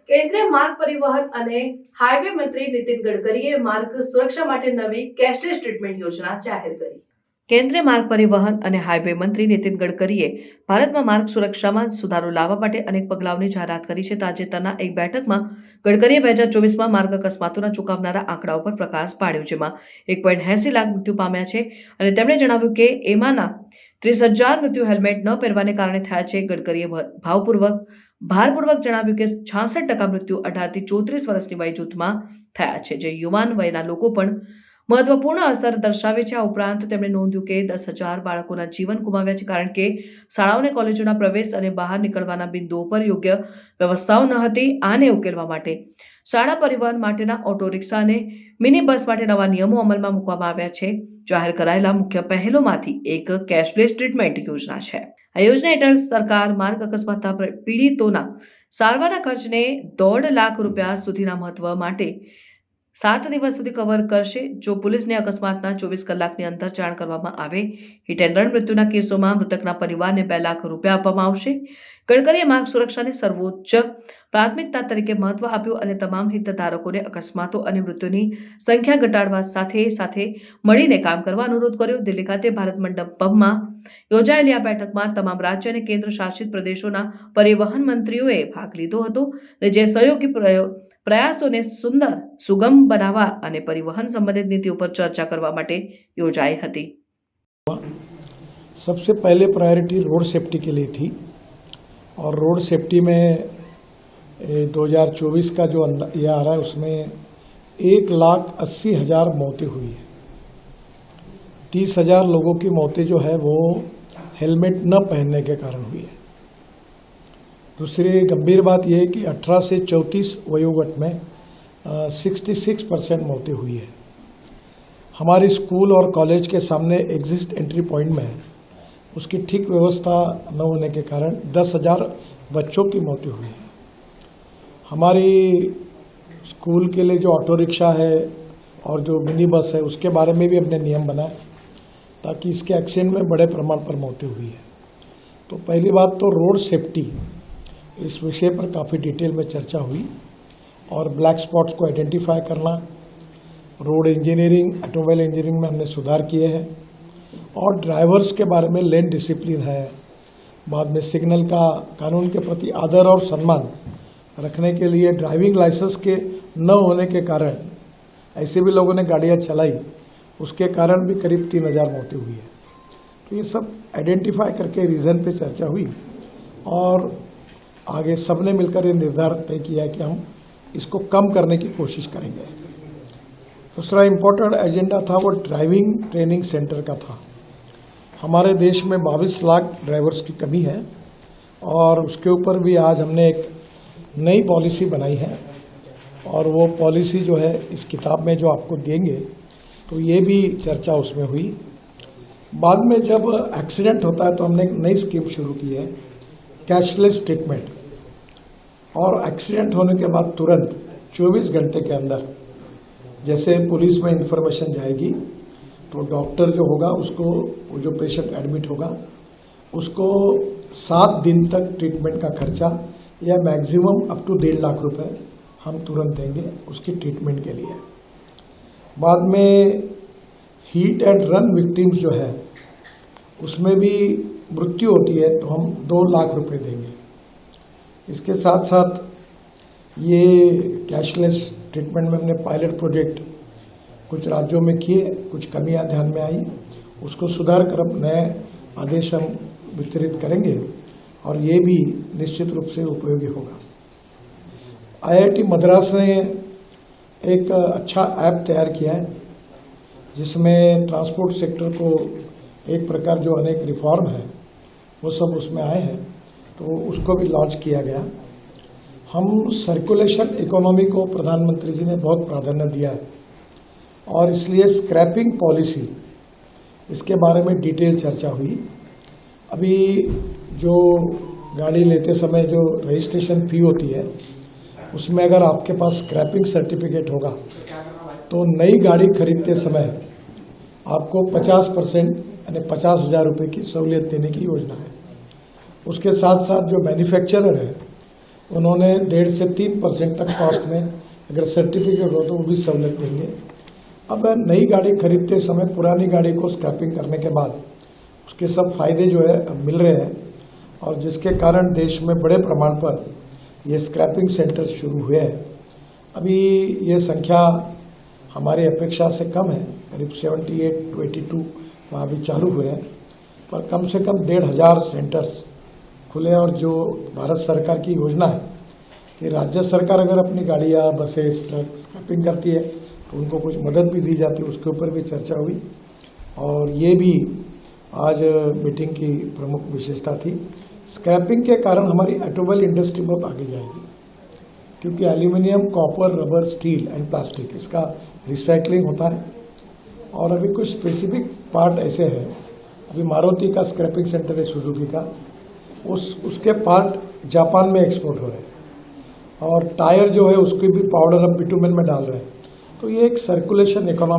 કેન્દ્રીય માર્ગ પરિવહન અને હાઈવે મંત્રી નીતિન ગડકરીએ માર્ગ સુરક્ષા માટે નવી કેશલેસ ટ્રીટમેન્ટ યોજના જાહેર કરી। કેન્દ્રીય માર્ગ પરિવહન અને હાઈવે મંત્રી નીતિન ગડકરીએ ભારતમાં માર્ગ સુરક્ષામાં સુધારો લાવવા માટે અનેક પગલાઓની જાહેરાત કરી છે। તાજેતરના એક બેઠકમાં ગડકરીએ 2024માં માર્ગ અકસ્માતોના ચોંકાવનારા આંકડાઓ પર પ્રકાશ પાડ્યો, જેમાં 1.80 લાખ મૃત્યુ પામ્યા છે અને તેમણે જણાવ્યું કે એમાંના 30,000 મૃત્યુ હેલ્મેટ ન પહેરવાને કારણે થયા છે। ગડકરીએ ભારપૂર્વક જણાવ્યું કે 66% મૃત્યુ 18 થી 34 વર્ષની વય જૂથમાં થયા છે, જે યુવાન વયના લોકો પણ મહત્વપૂર્ણ અસર દર્શાવે છે। આ ઉપરાંત તેમણે નોંધ્યું કે 10,000 બાળકોના જીવન ગુમાવ્યા છે, કારણ કે શાળાઓ અને કોલેજોના પ્રવેશ અને બહાર નીકળવાના બિંદુઓ પર યોગ્ય વ્યવસ્થાઓ ન હતી। આને ઉકેલવા માટે શાળા પરિવહન માટેના ઓટો રિક્ષા અને મિની બસ માટે નવા નિયમો અમલમાં મૂકવામાં આવ્યા છે। જાહેર કરાયેલા મુખ્ય પહેલોમાંથી એક કેશલેસ ટ્રીટમેન્ટ યોજના છે। આ યોજના હેઠળ સરકાર માર્ગ અકસ્માતના પીડિતોના સારવારના ખર્ચને 1.5 લાખ રૂપિયા સુધીના મહત્વ માટે 7 દિવસ સુધી કવર કરશે। જો પોલીસને અકસ્માતના 24 કલાકની અંદર જાણ કરવામાં આવે, હિટ એન્ડ રન મૃત્યુના કેસોમાં મૃતકના પરિવારને 2 લાખ રૂપિયા આપવામાં આવશે। ગડકરીએ માર્ગ સુરક્ષાને સર્વોચ્ચ પ્રાથમિકતા તરીકે મહત્વ આપ્યું અને તમામ હિતધારકોને અકસ્માતો અને મૃત્યુની સંખ્યા ઘટાડવા સાથે મળીને કામ કરવા અનુરોધ કર્યો। દિલ્હી ખાતે ભારત મંડપમમાં યોજાયેલી આ બેઠકમાં તમામ રાજ્ય અને કેન્દ્ર શાસિત પ્રદેશોના પરિવહન મંત્રીઓએ ભાગ લીધો હતો, જે સહયોગી પ્રયાસોને સુગમ બનાવવા અને પરિવહન संबंधित नीतियों पर चर्चा करवा माटे योजाई हती। सबसे पहले प्रायोरिटी रोड सेफ्टी के लिए थी और रोड सेफ्टी में 2024 का जो ये आ रहा है उसमें 1,80,000 मौतें हुई है। 30,000 लोगों की मौतें जो है वो हेलमेट न पहनने के कारण हुई है। दूसरी गंभीर बात यह है कि 18 से 34 वयोगट में 66% मौतें हुई है। हमारे स्कूल और कॉलेज के सामने एग्जिट एंट्री पॉइंट में उसकी ठीक व्यवस्था न होने के कारण 10,000 बच्चों की मौतें हुई है। हमारी स्कूल के लिए जो ऑटो रिक्शा है और जो मिनी बस है उसके बारे में भी हमने नियम बनाए ताकि इसके एक्सीडेंट में बड़े प्रमाण पर मौतें हुई है। तो पहली बात तो रोड सेफ्टी, इस विषय पर काफ़ी डिटेल में चर्चा हुई और ब्लैक स्पॉट्स को आइडेंटिफाई करना, रोड इंजीनियरिंग, ऑटोमोबाइल इंजीनियरिंग में हमने सुधार किए हैं और ड्राइवर्स के बारे में लेन डिसिप्लिन है। बाद में सिग्नल का कानून के प्रति आदर और सम्मान रखने के लिए ड्राइविंग लाइसेंस के न होने के कारण ऐसे भी लोगों ने गाड़ियाँ चलाई, उसके कारण भी करीब 3,000 मौतें हुई है। तो ये सब आइडेंटिफाई करके रीज़न पे चर्चा हुई और आगे सबने मिलकर ये निर्धारित तय किया कि हम इसको कम करने की कोशिश करेंगे। दूसरा इम्पोर्टेंट एजेंडा था वो ड्राइविंग ट्रेनिंग सेंटर का था। हमारे देश में 22 लाख ड्राइवर्स की कमी है और उसके ऊपर भी आज हमने एक नई पॉलिसी बनाई है और वो पॉलिसी जो है इस किताब में जो आपको देंगे तो ये भी चर्चा उसमें हुई। बाद में जब एक्सीडेंट होता है तो हमने एक नई स्कीम शुरू की है, कैशलेस ट्रीटमेंट। और एक्सीडेंट होने के बाद तुरंत 24 घंटे के अंदर जैसे पुलिस में इंफॉर्मेशन जाएगी तो डॉक्टर जो होगा उसको, वो जो पेशेंट एडमिट होगा उसको 7 दिन तक ट्रीटमेंट का खर्चा या मैक्सिमम अप टू 1.5 लाख रुपए हम तुरंत देंगे उसकी ट्रीटमेंट के लिए। बाद में हीट एंड रन विक्टिम्स जो है उसमें भी मृत्यु होती है तो हम 2 लाख रुपए देंगे। इसके साथ साथ ये कैशलेस ट्रीटमेंट में हमने पायलट प्रोजेक्ट कुछ राज्यों में किए, कुछ कमियां ध्यान में आई, उसको सुधार कर अब नए आदेश हम वितरित करेंगे और ये भी निश्चित रूप से उपयोगी होगा। IIT मद्रास ने एक अच्छा ऐप तैयार किया है जिसमें ट्रांसपोर्ट सेक्टर को एक प्रकार जो अनेक रिफॉर्म है वो सब उसमें आए हैं, तो उसको भी लॉन्च किया गया। हम सर्कुलेशन इकोनॉमी को प्रधानमंत्री जी ने बहुत प्राधान्य दिया है और इसलिए स्क्रैपिंग पॉलिसी, इसके बारे में डिटेल चर्चा हुई। अभी जो गाड़ी लेते समय जो रजिस्ट्रेशन फ़ी होती है उसमें अगर आपके पास स्क्रैपिंग सर्टिफिकेट होगा तो नई गाड़ी खरीदते समय आपको 50% यानी 50,000 रुपये की सहूलियत देने की योजना है। उसके साथ साथ जो मैन्युफैक्चरर है उन्होंने 1.5 से 3% तक कॉस्ट में अगर सर्टिफिकेट हो तो वो भी सहूलियत देंगे। अब नई गाड़ी खरीदते समय पुरानी गाड़ी को स्क्रैपिंग करने के बाद उसके सब फायदे जो है अब मिल रहे हैं और जिसके कारण देश में बड़े प्रमाण पर ये स्क्रैपिंग सेंटर शुरू हुए हैं। अभी ये संख्या हमारी अपेक्षा से कम है, करीब 78 to 82 वहाँ भी चालू हुए हैं, पर कम से कम 1,500 सेंटर्स खुले। और जो भारत सरकार की योजना है कि राज्य सरकार अगर अपनी गाड़ियाँ बसेस ट्रक स्क्रैपिंग करती है तो उनको कुछ मदद भी दी जाती है, उसके ऊपर भी चर्चा हुई। और ये भी आज मीटिंग की प्रमुख विशेषता थी। स्क्रैपिंग के कारण हमारी ऑटोमोबाइल इंडस्ट्री बहुत आगे जाएगी, क्योंकि aluminium, copper, rubber, steel and plastic इसका रिसाइकलिंग होता है। और अभी कुछ स्पेसिफिक पार्ट ऐसे हैं, अभी मारुति का स्क्रैपिंग सेंटर है सुजुकी का, उसके पार्ट जापान में एक्सपोर्ट हो रहे हैं और टायर जो है उसकी भी पाउडर अब बिटुमेन में डाल रहे हैं। तो ये एक सर्कुलेशन इकोनॉमी